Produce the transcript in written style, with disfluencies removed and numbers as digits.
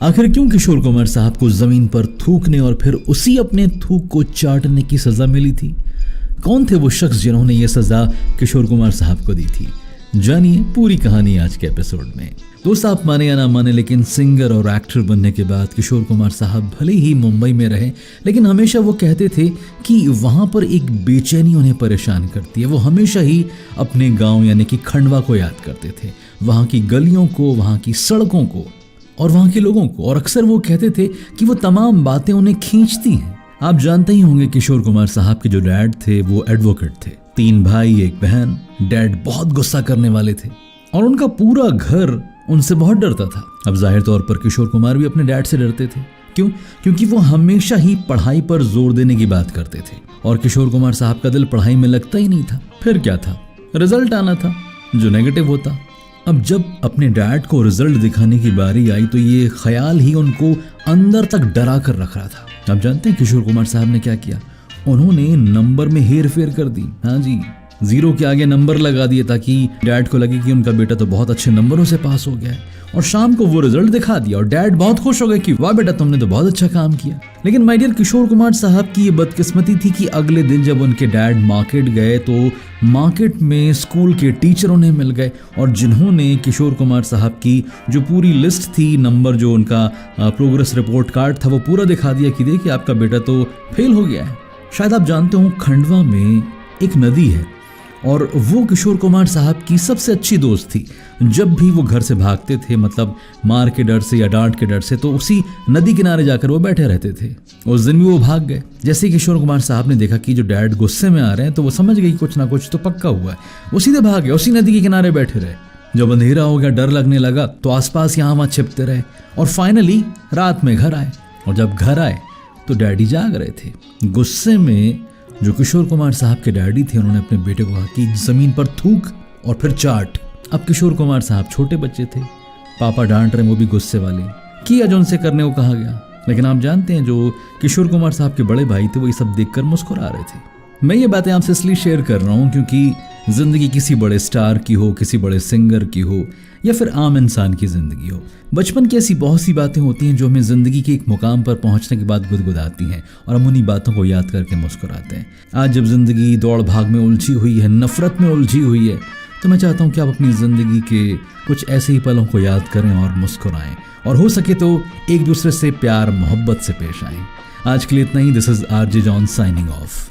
आखिर क्यों किशोर कुमार साहब को जमीन पर थूकने और फिर उसी अपने थूक को चाटने की सजा मिली थी? कौन थे वो शख्स जिन्होंने ये सजा किशोर कुमार साहब को दी थी? जानिए पूरी कहानी आज के एपिसोड में। दोस्त, आप माने या ना माने, लेकिन सिंगर और एक्टर बनने के बाद किशोर कुमार साहब भले ही मुंबई में रहे, लेकिन हमेशा वो कहते थे कि वहां पर एक बेचैनी उन्हें परेशान करती है। वो हमेशा ही अपने गांव यानी कि खंडवा को याद करते थे, वहां की गलियों को, वहां की सड़कों को और वहां के लोगों को। और अक्सर वो कहते थे कि वो तमाम बातें उन्हें खींचती हैं। आप जानते ही होंगे किशोर कुमार साहब के जो डैड थे वो एडवोकेट थे, 3 भाई 1 बहन। डैड बहुत गुस्सा करने वाले थे और उनका पूरा घर उनसे बहुत डरता था। अब जाहिर तौर पर किशोर कुमार भी अपने डैड से डरते थे। क्यों? क्योंकि वो हमेशा ही पढ़ाई पर जोर देने की बात करते थे और किशोर कुमार साहब का दिल पढ़ाई में लगता ही नहीं था। फिर क्या था, रिजल्ट आना था जो नेगेटिव होता। अब जब अपने डैड को रिजल्ट दिखाने की बारी आई तो ये ख्याल ही उनको अंदर तक डरा कर रख रहा था। आप जानते हैं किशोर कुमार साहब ने क्या किया? उन्होंने नंबर में हेर फेर कर दी। हाँ जी, 0 के आगे नंबर लगा दिए ताकि डैड को लगे कि उनका बेटा तो बहुत अच्छे नंबरों से पास हो गया है। और शाम को वो रिजल्ट दिखा दिया और डैड बहुत खुश हो गए कि वाह बेटा, तुमने तो बहुत अच्छा काम किया। लेकिन माय डियर, किशोर कुमार साहब की ये बदकिस्मती थी कि अगले दिन जब उनके डैड मार्केट गए तो मार्केट में स्कूल के टीचर उन्हें मिल गए और जिन्होंने किशोर कुमार साहब की जो पूरी लिस्ट थी, नंबर जो उनका प्रोग्रेस रिपोर्ट कार्ड था, वो पूरा दिखा दिया कि देखिए आपका बेटा तो फेल हो गया है। शायद आप जानते हो खंडवा में एक नदी है और वो किशोर कुमार साहब की सबसे अच्छी दोस्त थी। जब भी वो घर से भागते थे, मतलब मार के डर से या डांट के डर से, तो उसी नदी किनारे जाकर वो बैठे रहते थे। उस दिन भी वो भाग गए। जैसे ही किशोर कुमार साहब ने देखा कि जो डैड गुस्से में आ रहे हैं तो वो समझ गए कि कुछ ना कुछ तो पक्का हुआ है। वो सीधे भाग गए, उसी नदी के किनारे बैठे रहे। जब अंधेरा हो गया, डर लगने लगा तो आसपास यहाँ वहाँ छिपते रहे और फाइनली रात में घर आए। और जब घर आए तो डैडी जाग रहे थे। गुस्से में जो किशोर कुमार साहब के डैडी थे उन्होंने अपने बेटे को कहा कि जमीन पर थूक और फिर चाट। अब किशोर कुमार साहब छोटे बच्चे थे, पापा डांट रहे, वो भी गुस्से वाले, किया जो उनसे करने को कहा गया। लेकिन आप जानते हैं जो किशोर कुमार साहब के बड़े भाई थे वो ये सब देखकर मुस्कुरा रहे थे। मैं ये बातें आपसे इसलिए शेयर कर रहा हूँ क्योंकि जिंदगी किसी बड़े स्टार की हो, किसी बड़े सिंगर की हो या फिर आम इंसान की जिंदगी हो, बचपन की ऐसी बहुत सी बातें होती हैं जो हमें जिंदगी के एक मुकाम पर पहुंचने के बाद गुदगुदाती हैं और हम उन्हीं बातों को याद करके मुस्कुराते हैं। आज जब जिंदगी दौड़ भाग में उलझी हुई है, नफरत में उलझी हुई है, तो मैं चाहता हूं कि आप अपनी जिंदगी के कुछ ऐसे ही पलों को याद करें और मुस्कुराएं और हो सके तो एक दूसरे से प्यार मोहब्बत से पेश आएं। आज के लिए इतना ही। This is RJ John signing of.